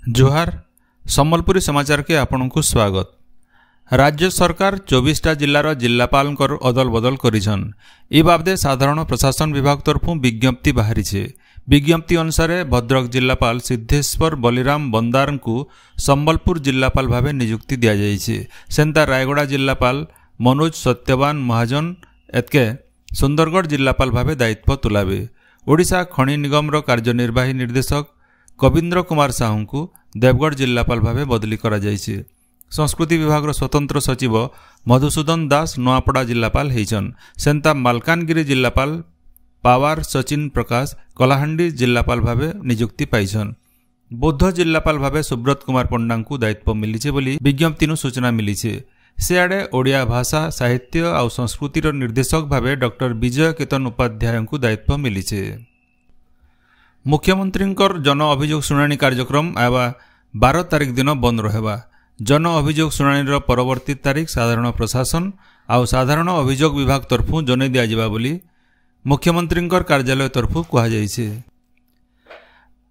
जोहार सम्बलपुरी समाचार के आपन को स्वागत। राज्य सरकार 24टा जिल्लार जिल्लापाल अदल बदल करिछन। ए बाबदे साधारण प्रशासन विभाग तरफु विज्ञप्ति बाहरी। विज्ञप्ति अनुसार भद्रक जिल्लापाल सिद्धेश्वर बलिराम बंदार को सम्बलपुर जिल्लापाल भावे नियुक्ति दिया जाइछे। सेंता रायगड़ा जिल्लापाल मनोज सत्यवान महाजन एतके सुंदरगढ़ जिल्लापाल भावे दायित्व तुलाबे। ओडिशा खनि निगम कार्यनिर्वाही निर्देशक कविंद्र कुमार साहू को देवगढ़ जिल्लापाल भावे बदली करा जाइछे। संस्कृति विभाग स्वतंत्र सचिव मधुसूदन दास नुआपड़ा जिल्लापाल हेइछन। सेंता मालकानगिरी जिल्लापाल पावार सचिन प्रकाश कलाहांडी जिल्लापाल भावे नियुक्ति पाइछन। बौद्ध जिल्लापाल भावे सुब्रत कुमार पंडा को दायित्व मिलिछे बोली विज्ञप्ति सूचना मिलिछे। सियाड़े ओडिया भाषा साहित्य और संस्कृतिर निर्देशक भावे डॉक्टर विजय केतन उपाध्याय को दायित्व मिलिछे। मुख्यमंत्री जन अभियोग शुणाणी कार्यक्रम आवा 12 तारिख दिन बंद रहबा। जन अभियोग शुणाणी परवर्ती तारिख साधारण प्रशासन आउ साधारण अभियोग विभाग तरफु जनै दिया जिबा बोली मुख्यमंत्री कार्यालय तरफु कहा जाइछे।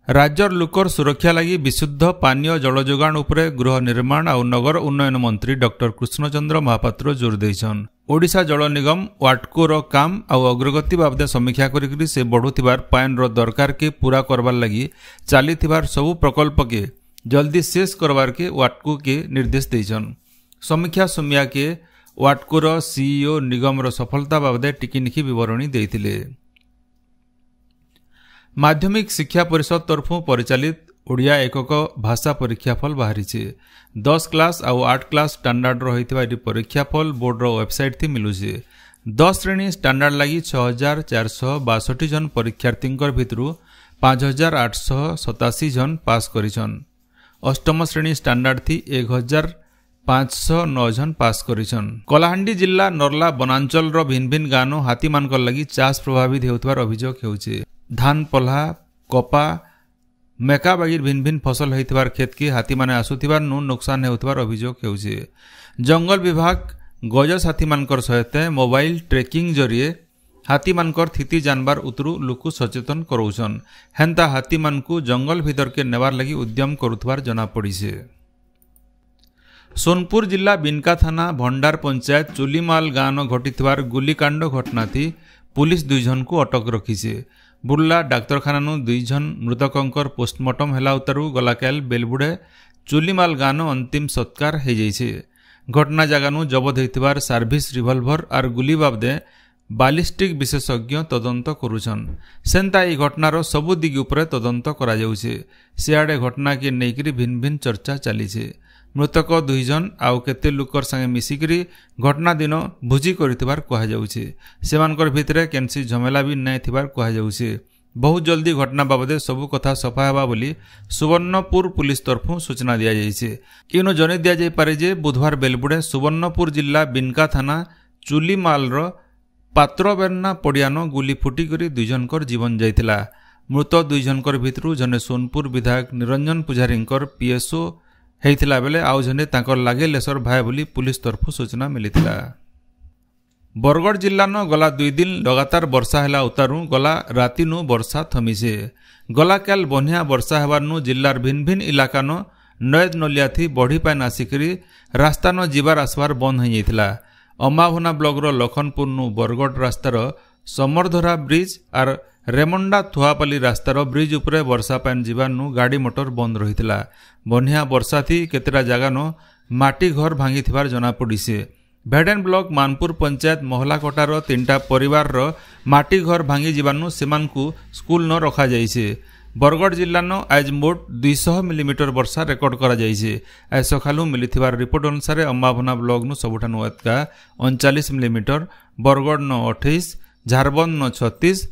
राज्यर लोकर सुरक्षा लगी विशुद्ध पानीय जल जोगाण उपरे गृह निर्माण और नगर उन्नयन मंत्री डॉक्टर कृष्णचंद्र महापात्र जोर देइछन। ओडिशा जल निगम वाटको रो काम और अग्रगति बाबदे समीक्षा करिकरी से बढ़ुथिबार पानी रो दरकार के पूरा करबार लगी चालीथिबार सबु प्रकल्प के जल्दी शेष करबार के वाटको के निर्देश देइछन। समीक्षा सुमिया के वाटको रो सीईओ निगम रो सफलता बाबदे टिकिनिखी विवरणी देइथिले। माध्यमिक शिक्षा परिषद तरफु परिचालित ओडिया एकक भाषा परीक्षाफल बाहरी। 10 क्लास और 8 क्लास स्टैंडर्ड रही परीक्षाफल बोर्ड रो वेबसाइट थी मिलुचे। 10 श्रेणी स्टैंडर्ड लगी 6462 जन परीक्षार्थी भितरु 5887 जन पास करिछन। अष्टम श्रेणी स्टैंडर्ड थी 1509 जन पास करिछन। कलाहांडी जिला नरला वनांचल रो भिन्न भिन्न गानो हाथी मानकर लगी चाष प्रभावित हेउथबार अभियोग हेउचे। धान पल्हा कपा मेका बागिर भिन्न भिन्न फसल होइतबार खेत के हाथी माने आसुथिबार नु नुकसान हेउथबार अभियोग हेउचे। जंगल विभाग गजस हाथी मानकर सहित मोबाइल ट्रेकिंग जरिए हाथी मानकर स्थिति जानबार उतरु लोक सचेतन करौछन। हेंता हाथी मान को जंगल भीतर के नेबार लगी उद्यम करुथबार जना पड़िছে। सोनपुर जिला बिनका थाना भंडार पंचायत चुलीमाल गाँव घटिथिबार गुलीकांड घटना थी पुलिस 2 जन को अटक रखिছে। बुर्ला डाक्तरखाना 2 जन मृतकंकर पोस्टमार्टम हेला उतारू गलाकाल बेलबुड़े चुलीमाल गाँव अंतिम सत्कार हो जाइछे। घटना जगानु जबत होइतिबार सर्विस रिवॉल्वर और गुली बाबदे बालिस्टिक विशेषज्ञ तदंत करुछन। सेंता ई घटनार सबु दिग उपरे तदंत करा जाउछे। सियाड़े घटना के नेइकरी भिन्न भिन्न चर्चा चलीछे। मृतक 2 जन आउ केते लोकर संगे मिसिकरी घटना दिन भोजी करिथिबार कहा जाउछे। सेमानकर भितरे केनसी झमेला भी नै थिबार कहा जाउछे। बहुत जल्दी घटना बाबदे सबु कथा सफा हेबा बोली सुवर्णपुर पुलिस तरफु सूचना दिया जाइछे। किनो जने दिया जाय पारे जे बुधवार बेलबुड़े सुवर्णपुर जिला बिनका थाना चुलीमाल रो पात्रबेरना पड़ियानो गुली फुटी करी 2 जनकर जीवन जाइथिला। मृत 2 जनकर भितरु जने सोनपुर विधायक निरंजन पुजारींकर पीएसओ हेइथिला बेले आउ जने तांकर लागे लेसर भाई बोली पुलिस तरफु सूचना मिलिथिला। बरगढ़ जिल्ला न गला 2 दिन लगातार वर्षा हेला उतारू गला राति नु वर्षा थमिसे। गला काल बन्या वर्षा हेबार नु जिल्लार भिन्न भिन्न इलाका न नयद नलिया थी बढ़ी पाइन आसिकरी रास्ता न जीवार आसबार बंद हो जाइथिला। अम्बाभना ब्लॉक रो लखनपुर नु बरगढ़ रास्तार समरधरा ब्रिज और रेमंडा थुआपाली रास्तार ब्रिज उपरे वर्षा पाइन जीवार नु गाड़ी मोटर बंद रहिथिला। बन्या वर्षा थी केतेरा जगह न माटी घर भांगी थिबार जना पड़िছে। भेडेन ब्लॉक मानपुर पंचायत महला कोटार 3टा परिवार रो माटी घर भांगी जीवार नु सेमानकु स्कूल न रखा जाइছে। बरगढ़ जिल्ला न आज मोट 200 मिलीमीटर वर्षा रेकर्ड करा जाइছে। आज सखालु मिलिथिबार रिपोर्ट अनुसार अम्बाभना ब्लॉक नु सबुठानु अतका 39 मिलीमीटर, बरगढ़ न 28, झारबंद न 36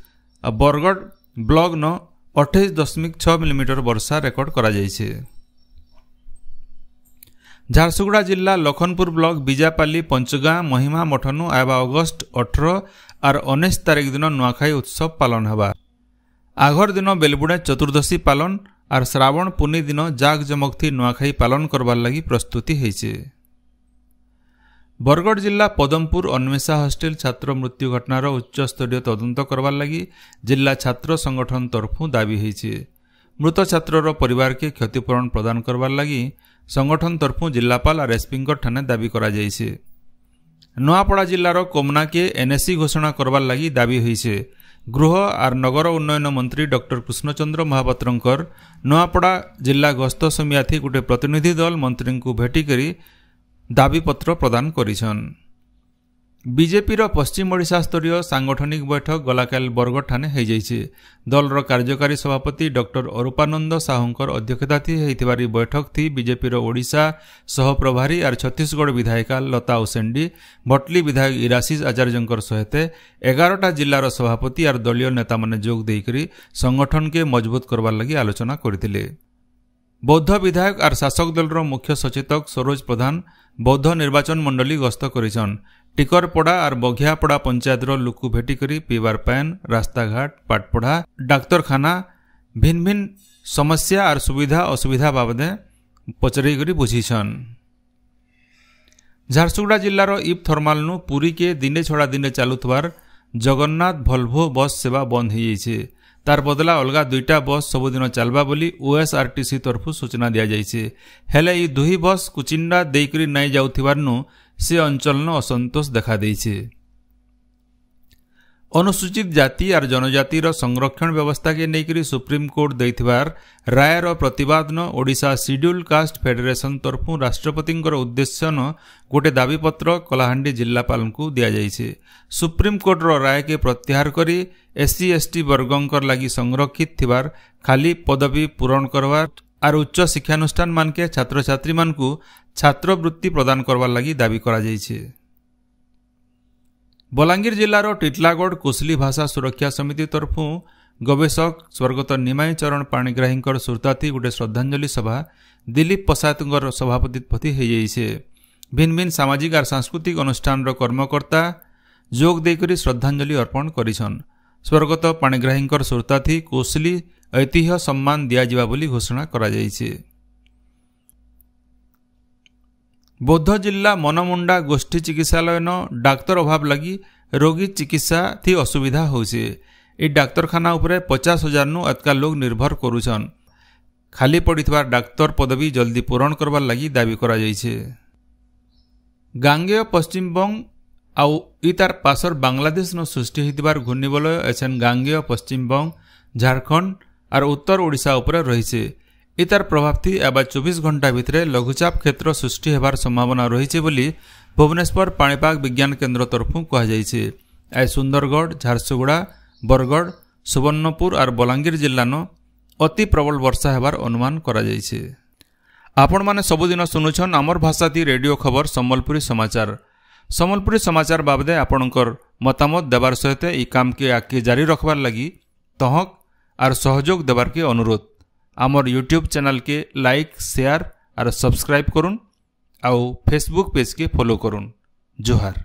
और बरगढ़ ब्लॉक न 28.6 मिलीमीटर वर्षा रेकर्ड करा जाइছে। झारसुगुड़ा जिला लखनपुर ब्लॉक बीजापाली पंचगाँ महिमा मठनु आवा अगस्त 18 और 19 तारिख दिन नुआखाई उत्सव पालन हवा। आघर दिन बेलबुड़े चतुर्दशी पालन और श्रावण पुनी दिन जाग जमक थी नुआखाई पालन करबार लगी प्रस्तुति हेइছে। बरगढ़ जिला पदमपुर अन्वेषा हॉस्टेल छात्र मृत्यु घटनार उच्च स्तरीय तदंत करबार लगी जिला छात्र संगठन तरफु दाबी हेइছে। मृत छात्रर परिवार के क्षतिपूरण प्रदान करवार लगी संगठन तरफु जिलापाल और एसपी ठाने दाबी करा जाइछे। नुआपड़ा जिलार कोमना के एनएससी घोषणा करवार लगी दाबी होइछे। गृह और नगर उन्नयन मंत्री डॉक्टर कृष्णचंद्र महापात्रंकर नुआपड़ा जिला गस्त समिया थी गोटे प्रतिनिधि दल मंत्री को भेटी करी दाबीपत्र प्रदान करिछन। बीजेपी पश्चिम ओडिशा स्तरीय सांगठनिक बैठक गलाकाल बरगढ़ ठाने हो जाइछे। दलर कार्यकारी सभापति डॉक्टर अरूपानंद साहूंकर अध्यक्षता थी होइतिबारी बैठक थी बीजेपी ओडिशा सहप्रभारी और छत्तीसगढ़ विधायिका लता उसेंडी भटली विधायक इराशीष आचार्यंकर सहित 11टा जिलार सभापति और दलीय नेता माने जोग देकरी संगठन के मजबूत करवार लगी आलोचना करथिले। बौद्ध विधायक और शासक दलर मुख्य सचेतक सरोज प्रधान बौद्ध निर्वाचन मंडली गस्त करिछन। टिकरपड़ा और बघियापड़ा पंचायत लोक भेटी करी पीवार पैन रास्ताघाट पाठपढ़ा डाक्तरखाना भिन्न भिन्न समस्या और सुविधा असुविधा बाबदे पचरई करी बुझीछन। झारसुगुड़ा जिलार इब थर्माल पुरी के दिने छड़ा दिने चालुथवार जगन्नाथ भल्भो बस सेवा बंद हो जाइछे। तार बदला अलगा 2टा बस सबुदिन चलबा बोली ओएसआरटीसी तरफु सूचना दिया जाइछे। हेले ई दुही बस कुचिंडा देकरी नाई जाउथिबारनु से अंचल असंतोष देखा देइछे। अनुसूचित जाति और जनजातिर संरक्षण व्यवस्था के नेकरी सुप्रीम कोर्ट दैथिबार रायर प्रतिवाद न ओडिशा शेड्यूल कास्ट फेडरेशन तरफु राष्ट्रपति उद्देश्य न गोटे दाबीपत्र कलाहांडी जिलापाल को दिया जाइछे। सुप्रीम कोर्ट राय के प्रत्याहार करी एससी एसटी वर्गंकर लगी संरक्षित थिबार खाली पदवी पूरण करवार और उच्च शिक्षानुष्ठान मान के छात्र छात्री मान को छात्रवृत्ति प्रदान करवार लगी दाबी करा जाइछे। बलांगीर जिलार टिटलागढ़ कोसली भाषा सुरक्षा समिति तरफु गवेषक स्वर्गत निमाई चरण पाणिग्राहींकर सुरताथी गोटे श्रद्धांजलि सभा दिलीप पसायतंकर सभापतित्व हो जाइछे। भिन्न भिन्न सामाजिक और सांस्कृतिक अनुष्ठान कर्मकर्ता जोग देकरी श्रद्धांजलि अर्पण करिछन। स्वर्गत पाणिग्राहींकर सुरताथी कोसली ऐतिह्य सम्मान दिया बोली घोषणा करा जाइछे। बौद्ध जिला मनमुंडा गोष्ठी चिकित्सालय न डाक्तर अभाव लगी रोगी चिकित्सा थी असुविधा होइछे। ए डाक्तरखाना उपरे 50,000 नु अतका लोग निर्भर करुछन। खाली पड़िथवार डाक्तर पदवी जल्दी पूरण करवार लगी दाबी करा जाइछे। गांगेय पश्चिम बंग आउ इतार पासर बांग्लादेश न सृष्टि होइतिबार घूर्णिबलय एछन गांगेय पश्चिम बंग झारखंड और उत्तर ओडिशा उपरे रहिछे। इतार प्रभाव थी एबा 24 घंटा भितरे लघुचाप क्षेत्र सृष्टि होबार संभावना रहिछे बोली भुवनेश्वर पाणीपाग विज्ञान केन्द्र तरफु कहा जाइछे। आइ सुंदरगढ़ झारसुगुड़ा बरगढ़ सुवर्णपुर और बलांगीर जिला न अति प्रबल वर्षा होबार अनुमान करा जाइछे। आपण माने सबुदिन सुनुछन आमर भाषाती रेडियो खबर सम्बलपुरी समाचार। सम्बलपुरी समाचार बाबदे आपणकर मतामत देवार सहित ई काम के आगे जारी रखबार लगी तहक और सहयोग देवार के अनुरोध। आमर यूट्यूब चैनल के लाइक शेयर और सब्सक्राइब करुन आउ फेसबुक पेज के फॉलो करुन। जोहार।